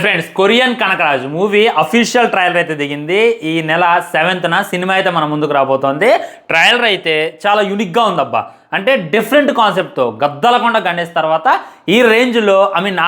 Friends, Korean Kanakaraju movie official trailer అయితే దిగింది. ఈ నెల 7th సినిమా అయితే మన ముందుకు రాబోతోంది. ట్రైలర్ అయితే చాలా యూనిక్గా ఉందబ్బా. అంటే డిఫరెంట్ కాన్సెప్ట్తో గద్దలకొండ గణేష్ తర్వాత ఈ రేంజ్లో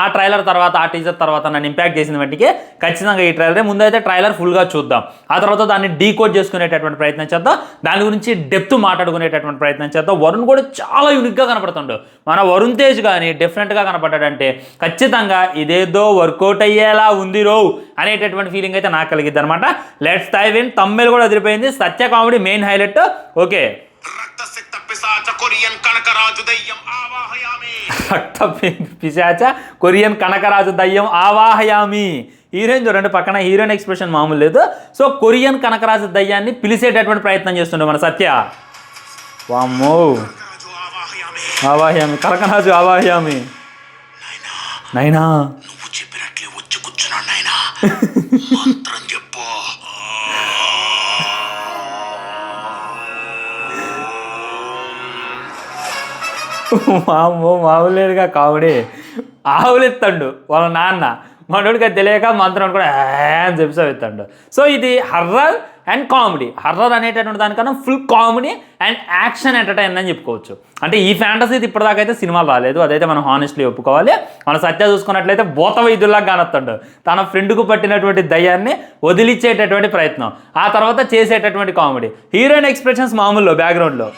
ఆ ట్రైలర్ తర్వాత ఆ టీజర్ తర్వాత నన్ను ఇంపాక్ట్ చేసిన వాటికి ఖచ్చితంగా ఈ ట్రైలరే. ముందైతే ట్రైలర్ ఫుల్గా చూద్దాం, ఆ తర్వాత దాన్ని డీకోడ్ చేసుకునేటటువంటి ప్రయత్నం చేద్దాం, దాని గురించి డెప్త్ మాట్లాడుకునేటటువంటి ప్రయత్నం చేద్దాం. వరుణ్ కూడా చాలా యూనిక్గా కనపడుతుండు. మన వరుణ్ తేజ్ కానీ డిఫరెంట్గా కనపడ్డాడంటే ఖచ్చితంగా ఇదేదో వర్కౌట్ అయ్యేలా ఉంది రో అనేటటువంటి ఫీలింగ్ అయితే నాకు కలిగిద్ది అనమాట. Let's dive in. తమిళ్ కూడా అదిరిపోయింది. సత్య కామెడీ మెయిన్ హైలైట్. ఓకే, రక్త పిశాచ కొరియన్ కనకరాజు దయ్యం ఆవాహయామి. హీరోయిన్ చూడండి, పక్కన హీరోయిన్ ఎక్స్ప్రెషన్ మామూలు లేదు. సో కొరియన్ కనకరాజు దయ్యాన్ని పిలిచేటటువంటి ప్రయత్నం చేస్తుండే మన సత్య. వామ్మో, ఆవాహయామి, కనకరాజు ఆవాహయామి. నైనా నువ్వు చెప్పినట్లే వచ్చి కూర్చున్నాడు నైనా, మంత్రం చెప్పు. మామూలు మామూలుగా కామెడీ. ఆవులెత్తండు వాళ్ళ నాన్న, మనోడికి తెలియక మంత్రం కూడా అని చెప్పిస్తాడు. సో ఇది హర్రర్ అండ్ కామెడీ. హర్రర్ అనేటటువంటి దానికన్నా full comedy and action entertain అని చెప్పుకోవచ్చు. అంటే ఈ ఫ్యాంటసీ ఇప్పటిదాకా అయితే సినిమాలు రాలేదు, అదైతే మనం హానెస్ట్లీ ఒప్పుకోవాలి. మన సత్య చూసుకున్నట్లయితే భూత వైద్యుల్లా కానొస్తాడు. తన ఫ్రెండ్కు పట్టినటువంటి దయ్యాన్ని వదిలిచ్చేటటువంటి ప్రయత్నం, ఆ తర్వాత చేసేటటువంటి కామెడీ. హీరోయిన్ ఎక్స్ప్రెషన్స్ మామూలు బ్యాక్గ్రౌండ్లో.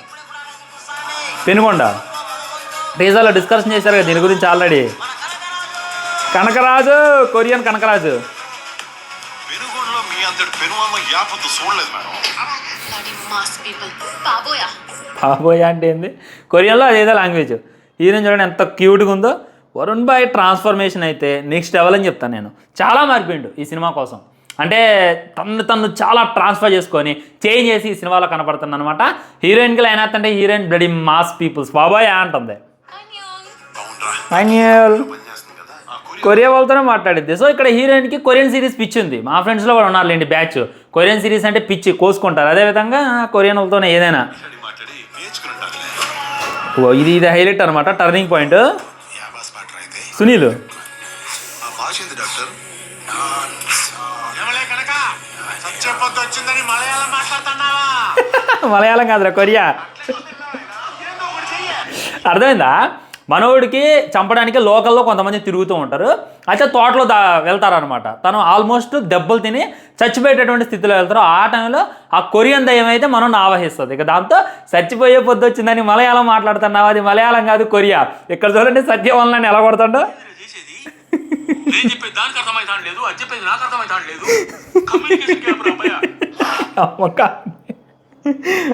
పెనుగొండ టీజర్లో డిస్కషన్ చేశారు కదా దీని గురించి ఆల్రెడీ. కనకరాజు, కొరియన్ కనకరాజు. బాబోయా అంటే ఏంది? కొరియన్లో అదేదో లాంగ్వేజ్. హీరోయిన్ చూడండి ఎంత క్యూట్గా ఉందో. వరుణ్ భాయ్ ట్రాన్స్ఫర్మేషన్ అయితే నెక్స్ట్ లెవెల్ అని చెప్తాను నేను. చాలా మారిపోయిండు ఈ సినిమా కోసం. అంటే తను చాలా ట్రాన్స్ఫర్ చేసుకొని చేంజ్ చేసి ఈ సినిమాలో కనపడుతుంది అనమాట. హీరోయిన్కి లైన్ అవుతుంటే హీరోయిన్ బ్లడీ మాస్ పీపుల్స్ బాబాయ్ అంటుంది. కొరియా వాళ్ళతోనే మాట్లాడిద్ది. సో ఇక్కడ హీరోయిన్కి కొరియన్ సిరీస్ పిచ్చి ఉంది. మా ఫ్రెండ్స్లో కూడా ఉన్నారులేండి బ్యాచ్. కొరియన్ సిరీస్ అంటే పిచ్చి కోసుకుంటారు. అదేవిధంగా కొరియన్ వాళ్ళతోనే ఏదైనా. ఇది హైలైట్ అనమాట, టర్నింగ్ పాయింట్. సునీల్ మలయాళం కాదురా, కొరియా. అర్థమైందా? మనోడికి చంపడానికి లోకల్లో కొంతమంది తిరుగుతూ ఉంటారు. అయితే తోటలో వెళ్తారనమాట. తను ఆల్మోస్ట్ దెబ్బలు తిని చచ్చిపోయేటటువంటి స్థితిలో వెళ్తారు. ఆ టైంలో ఆ కొరియన్ దయ్యం అయితే మనం ఆవహిస్తుంది. ఇక దాంతో చచ్చిపోయే పొద్దు వచ్చిందని మలయాళం మాట్లాడుతున్నావు. అది మలయాళం కాదు, కొరియా. ఇక్కడ చూడండి సత్య వలన ఎలా కొడతాడో.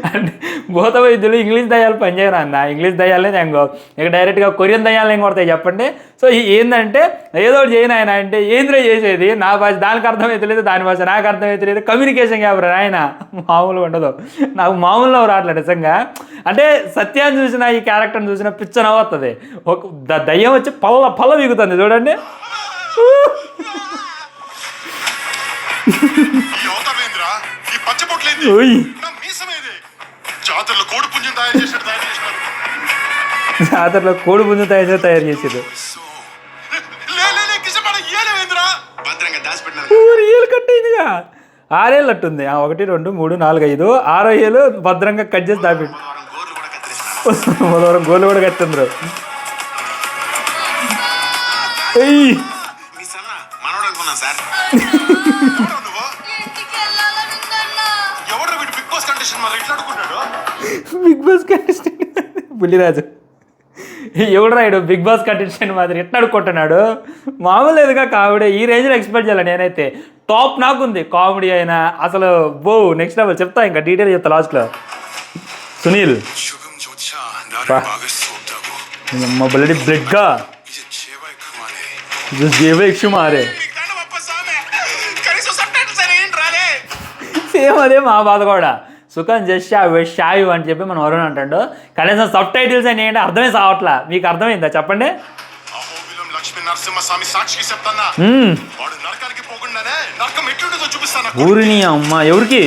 అంటే భూత వైద్యులు ఇంగ్లీష్ దయ్యాలు పనిచేయరు అన్న. ఇంగ్లీష్ దయ్యాలనే తెంగో, ఇక డైరెక్ట్గా కొరియన్ దయ్యాలు ఏం కొడతాయి చెప్పండి. సో ఏంటంటే ఏదో ఒకటి చేయను ఆయన అంటే ఏంద్రో చేసేది. నా భాష దానికి అర్థమవుతలేదు, దాని భాష నాకు అర్థమవుతలేదు. కమ్యూనికేషన్ గ్యాప్ ఆయన మామూలుగా ఉండదు. నాకు మామూలుగా రావట్లేదు నిజంగా. అంటే సత్యాన్ని చూసిన ఈ క్యారెక్టర్ని చూసిన పిచ్చ నవ్వుతుంది. ఒక దయ్యం వచ్చి పల్ల వీగుతుంది చూడండి. జాతరలో కోడి పుంజం తయారు చేసారు. కట్టయిందిగా 6 ఏళ్ళు అట్టుంది. 1 2 3 4 5 6వ ఏళ్ళు భద్రంగా కట్ చేసి దాపెట్టి గోళ్ళు కూడా కట్టిండ్రు. బిగ్ బాస్ కంటెస్టెంట్ బుల్లిరాజు ఎవడు రాయడు. బిగ్ బాస్ కంటెస్టెంట్ మాదిరి ఎట్లా అడుక్కుంటున్నాడు. మామూలు ఎదుగా కామెడీ. ఈ రేంజ్లో ఎక్స్పెక్ట్ చేయాలి నేనైతే. టాప్ నాకుంది కామెడీ అయినా అసలు. నెక్స్ట్ లెవెల్ చెప్తా, ఇంకా డీటెయిల్ చెప్తా లాస్ట్లో. సునీల్ బ్లడ్ బ్లడ్గా మారే. సేమ్ అదే మా బాధ కూడా. సుఖం షాయు అని చెప్పి మనం వరుణ్ అంటాడు. కనీసం సబ్ టైటిల్స్ అని ఏంటి అర్థమే సావట్లా. మీకు అర్థమైందా చెప్పండి? ఊరిని అమ్మ ఎవరికి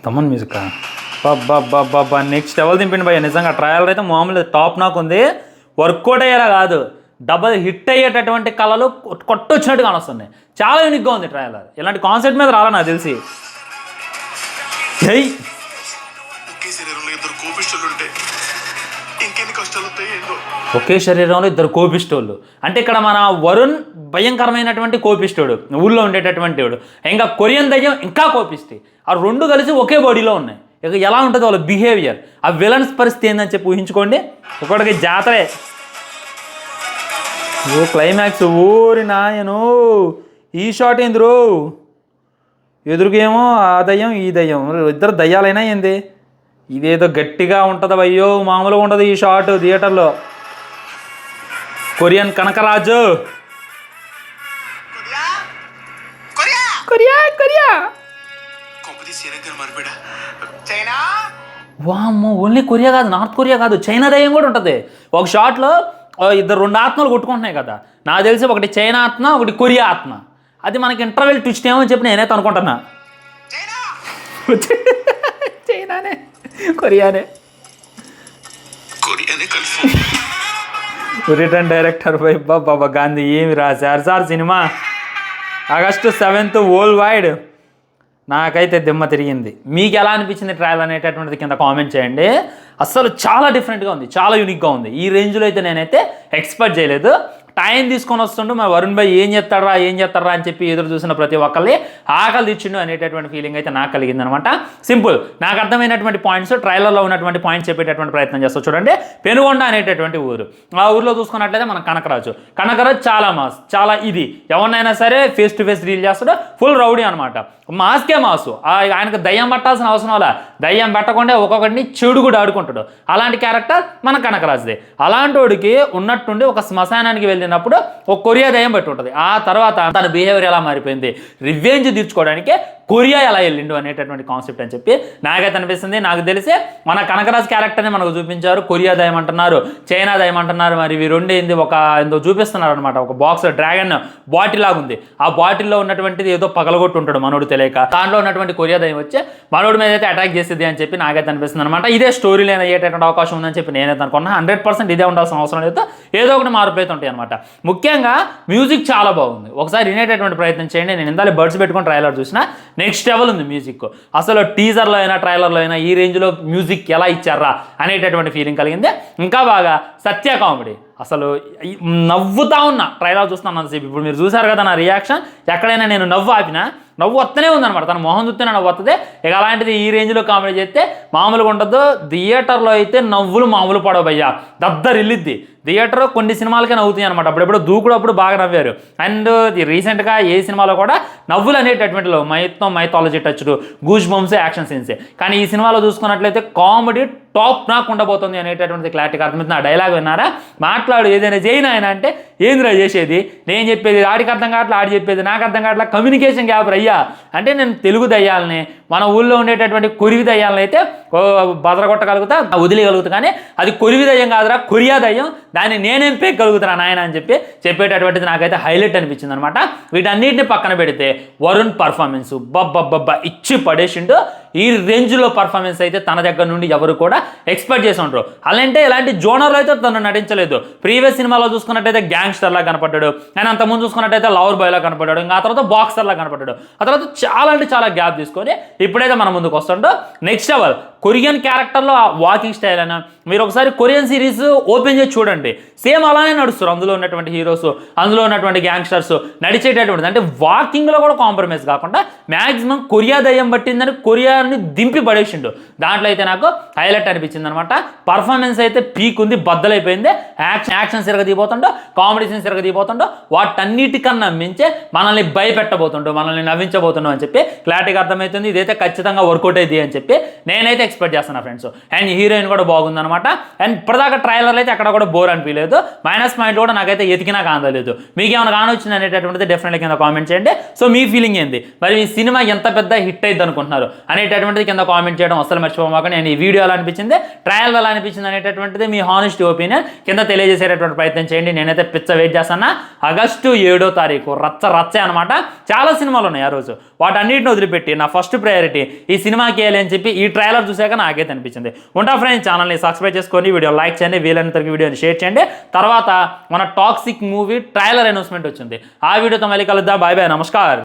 తమన్ మ్యూజిక్ బాబా నెక్స్ట్ లెవెల్ దింపిండి భయ్య. నిజంగా ట్రయల్ అయితే మామూలు టాప్ నాక్ ఉంది. వర్కౌట్ అయ్యేలా కాదు, డబల్ హిట్ అయ్యేటటువంటి కళలు కొట్టొచ్చినట్టు కానొస్తున్నాయి. చాలా యూనిక్గా ఉంది ట్రయలర్. ఇలాంటి కాన్సెప్ట్ మీద రాలా నాకు తెలిసి. ఒకే శరీరంలో ఇద్దరు కోపిస్టోళ్ళు అంటే ఇక్కడ మన వరుణ్ భయంకరమైనటువంటి కోపిస్టోడు, ఊళ్ళో ఉండేటటువంటి వాడు. ఇంకా కొరియన్ దయ్యం ఇంకా కోపిస్తే, ఆ రెండు కలిసి ఒకే బాడీలో ఉన్నాయి. ఇక ఎలా ఉంటుంది వాళ్ళ బిహేవియర్, ఆ విలన్స్ పరిస్థితి ఏందని చెప్పి ఊహించుకోండి. ఒకటికి జాతరే. ఓ క్లైమాక్స్, ఊరి నాయను ఈ షాట్ ఏందిరో, ఎదురుగేమో ఆ దయ్యం ఈ దయ్యం, ఇద్దరు దయ్యాలైనా ఏంది. ఇదేదో గట్టిగా ఉంటుంది అయ్యో, మామూలుగా ఉంటుంది ఈ షాట్ థియేటర్లో. కొరియన్ కనకరాజు, కొరియా కొరియా వామ్మో, ఓన్లీ కొరియా కాదు, నార్త్ కొరియా కాదు, చైనా దయ్యం కూడా ఉంటుంది. ఒక షాట్లో రెండు ఆత్మలు కొట్టుకుంటున్నాయి కదా, నాకు తెలిసి ఒకటి చైనా ఆత్మ ఒకటి కొరియా ఆత్మ. అది మనకి ఇంటర్వెల్ ట్విస్ట్ ఏమో చెప్పి నేనైతే అనుకుంటున్నా. చైనానే కొరియానే రిటర్న్ డైరెక్టర్ బాబా గాంధీ ఏమి రాశారు sir cinema. August 7th world wide. నాకైతే దిమ్మ తిరిగింది. మీకు ఎలా అనిపించింది ట్రయల్ అనేటటువంటిది కింద కామెంట్ చేయండి. అస్సలు చాలా డిఫరెంట్గా ఉంది, చాలా యూనిక్గా ఉంది. ఈ రేంజ్లో అయితే నేనైతే ఎక్స్పెక్ట్ చేయలేదు. టైం తీసుకొని వస్తుంటూ మరి వరుణ్ భాయ్ ఏం చేస్తారా అని చెప్పి ఎదురు చూసిన ప్రతి ఒక్కరిని ఆకలి తెచ్చిండు అనేటటువంటి ఫీలింగ్ అయితే నాకు కలిగింది అనమాట. సింపుల్, నాకు అర్థమైనటువంటి పాయింట్స్ ట్రైలర్లో ఉన్నటువంటి పాయింట్స్ చెప్పేటటువంటి ప్రయత్నం చేస్తాం. చూడండి, పెనుగొండ అనేటటువంటి ఊరు. ఆ ఊరిలో చూసుకున్నట్లయితే మన కనకరాజు చాలా మాస్, చాలా ఇది ఎవరినైనా సరే ఫేస్ టు ఫేస్ డీల్ చేస్తాడు. ఫుల్ రౌడీ అనమాట, మాస్కే మాసు. ఆయనకు దయ్యం పట్టాల్సిన అవసరం అలా, దయ్యం పెట్టకుండా ఒక్కొక్కడిని చెడు కూడా ఆడుకుంటాడు. అలాంటి క్యారెక్టర్ మన కనకరాజుదే. అలాంటి వాడికి ఉన్నట్టుండి ఒక శ్మశానానికి వెళ్ళినప్పుడు ఒక కొరియా దయ్యం పెట్టి ఉంటుంది. ఆ తర్వాత తన బిహేవియర్ ఎలా మారిపోయింది, రివెంజ్ తీర్చుకోవడానికి కొరియా ఎలా వెళ్ళిండు అనేటటువంటి కాన్సెప్ట్ అని చెప్పి నాకైతే అనిపిస్తుంది. నాకు తెలిసే మన కనకరాజు క్యారెక్టర్ని మనకు చూపించారు. కొరియా దయ్యం అంటున్నారు, చైనా దయ్యం అంటున్నారు. మరి ఇవి రెండు ఏంది, ఒక ఏందో చూపిస్తున్నారు అనమాట. ఒక బాక్స్ డ్రాగన్ బాటిల్ లాగా ఉంది. ఆ బాటిల్లో ఉన్నటువంటిది ఏదో పగలగొట్టు ఉంటాడు మనోడు తెలియక. దాంట్లో ఉన్నటువంటి కొరియా దయ్యం వచ్చి మనోడి మీద అయితే అటాక్ చేసేది అని చెప్పి నాకైతే అనిపిస్తుంది అనమాట. ఇదే స్టోరీ లైన్ అయ్యేటటువంటి అవకాశం ఉందని చెప్పి నేనైతే అనుకున్నా. 100% ఇదే ఉండాల్సిన అవసరం లేదు, ఏదో ఒకటి మార్పులు అయితే ఉంటాయి అనమాట. ముఖ్యంగా మ్యూజిక్ చాలా బాగుంది. ఒకసారి వినేటటువంటి ప్రయత్నం చేయండి. నేను ఇందాక బడ్స్ పెట్టుకొని ట్రైలర్ చూసిన, నెక్స్ట్ లెవెల్ ఉంది మ్యూజిక్. అసలు టీజర్లో అయినా ట్రైలర్లో అయినా ఈ రేంజ్లో మ్యూజిక్ ఎలా ఇచ్చారా అనేటటువంటి ఫీలింగ్ కలిగింది. ఇంకా బాగా సత్య కామెడీ, అసలు నవ్వుతా ఉన్నా ట్రైలర్ చూస్తున్నంతసేపు. ఇప్పుడు మీరు చూసారు కదా నా రియాక్షన్, ఎక్కడైనా నేను నవ్వు ఆపినా నవ్వు వస్తూనే ఉందన్నమాట. తన మొహం చూస్తేనే నవ్వు వస్తుంది. ఇక అలాంటిది ఈ రేంజ్లో కామెడీ చేస్తే మామూలుగా ఉండదు. థియేటర్లో అయితే నవ్వులు మామూలు పడవయ్యా, దద్దరిల్లిద్ది. థియేటర్ కొన్ని సినిమాలకే నవ్వుతాయి అనమాట. అప్పుడెప్పుడు దూకుడప్పుడు బాగా నవ్వారు. అండ్ రీసెంట్గా ఏ సినిమాలో కూడా నవ్వులు అనేటటువంటిలో mythology touched, goose bumps, action సీన్సే. కానీ ఈ సినిమాలో చూసుకున్నట్లయితే కామెడీ టాప్ నాకు ఉండబోతుంది అనేటటువంటి క్లారిటీగా అర్థమవుతుంది. ఆ డైలాగ్ విన్నారా, మాట్లాడు ఏదైనా చేయను ఆయన అంటే ఏందిరా చేసేది, నేను చెప్పేది ఆడికి అర్థం కావట్లే, ఆడి చెప్పేది నాకు అర్థం కావట్లే, కమ్యూనికేషన్ గ్యాప్ అయ్యా. అంటే నేను తెలుగు దయ్యాలని, మన ఊళ్ళో ఉండేటటువంటి కొరివి దయ్యాలను అయితే బదరగొట్టగలుగుతా, వదిలేయగలుగుతా. కానీ అది కొరివి దయ్యం కాదురా, కొరియా దయ్యం, దాన్ని నేనేం పేగలుగుతున్నా నాయన అని చెప్పి చెప్పేటటువంటిది నాకైతే హైలైట్ అనిపించింది అనమాట. వీటన్నిటిని పక్కన పెడితే వరుణ్ పర్ఫార్మెన్స్ బబ్బబ్బబ్బా ఇచ్చి పడేసిండు. ఈ రేంజ్లో పర్ఫార్మెన్స్ అయితే తన దగ్గర నుండి ఎవరు కూడా ఎక్స్పెక్ట్ చేసి ఉంటారు. అలాంటే ఇలాంటి జోనర్లో అయితే తను నటించలేదు. ప్రీవియస్ సినిమాలో చూసుకున్నట్టయితే గ్యాంగ్స్టర్లా కనపడ్డాడు, అండ్ అంతకుముందు చూసుకున్నట్టయితే లవర్ బాయ్లా కనపడ్డాడు, ఇంకా ఆ తర్వాత బాక్సర్లా కనపడ్డాడు. ఆ తర్వాత చాలా అంటే చాలా గ్యాప్ తీసుకొని ఇప్పుడైతే మన ముందుకు వస్తుండో నెక్స్ట్ లెవెల్. కొరియన్ క్యారెక్టర్లో వాకింగ్ స్టైల్ అయినా మీరు ఒకసారి కొరియన్ సిరీస్ ఓపెన్ చేసి చూడండి, సేమ్ అలానే నడుస్తారు. అందులో ఉన్నటువంటి హీరోస్, అందులో ఉన్నటువంటి గ్యాంగ్స్టర్స్ నడిచేటటువంటిది. అంటే వాకింగ్లో కూడా కాంప్రమైజ్ కాకుండా మ్యాక్సిమం కొరియా దయ్యం పట్టిందని కొరియాని దింపి పడేసిండు. దాంట్లో అయితే నాకు హైలైట్ అనిపించింది అనమాట. పర్ఫార్మెన్స్ అయితే పీక్ ఉంది, బద్దలైపోయింది. యాక్షన్ సిరగదీపోతుండో, కామెడీ సీన్స్ సిరగదీపోతుండో, వాటన్నిటికన్నా మించే మనల్ని భయపెట్టబోతుండో, మనల్ని నవ్వించబోతుండో అని చెప్పి క్లారిటీగా అర్థమవుతుంది. ఇదైతే ఖచ్చితంగా వర్కౌట్ అయింది అని చెప్పి నేనైతే ఎక్స్పెక్ట్ చేస్తాను ఫ్రెండ్స్. అండ్ హీరోయిన్ కూడా బాగుందనమాట. అండ్ ఇప్పటిదాకా ట్రైలర్లు అయితే ఎక్కడ కూడా బోర్ అనిపించలేదు. మైనస్ పాయింట్ కూడా నాకైతే ఎతికినా కానలేదు. మీకు ఏమైనా కానొచ్చింది అనేటటువంటిది డెఫినెట్లీ కింద కామెంట్ చేయండి. సో మీ ఫీలింగ్ ఏంది, మరి ఈ సినిమా ఎంత పెద్ద హిట్ అయింది అనుకుంటున్నారు అనేటటువంటి అనేటటువంటిది కింద కామెంట్ చేయడం అసలు మర్చిపోమాక. నేను ఈ వీడియో ఎలా అనిపించింది, ట్రయల్ ఎలా అనిపించింది అనేటటువంటిది మీ హానెస్ట్ ఒపీనియన్ కింద తెలియజేసేటటువంటి ప్రయత్నం చేయండి. నేనైతే పిచ్చ వెయిట్ చేస్తాను. ఆగస్టు 7వ తారీఖు రచ్చే అనమాట. చాలా సినిమాలు ఉన్నాయి ఆ రోజు, వాటన్నిటిని వదిలిపెట్టి నా ఫస్ట్ ప్రయారిటీ ఈ సినిమాకి వేయాలి అని చెప్పి ఈ ట్రైలర్ చూశాక నాకైతే అనిపించింది. ఉంటా ఫ్రెండ్స్, ఛానల్ని సబ్స్క్రైబ్ చేసుకొని వీడియో లైక్ చేయండి, వీలైనంతవరకు వీడియోని షేర్ చేయండి. తర్వాత మన టాక్సిక్ మూవీ ట్రైలర్ అనౌన్స్మెంట్ వచ్చింది, ఆ వీడియోతో మళ్ళీ కలుద్దాం. బాయ్ బాయ్, నమస్కారం.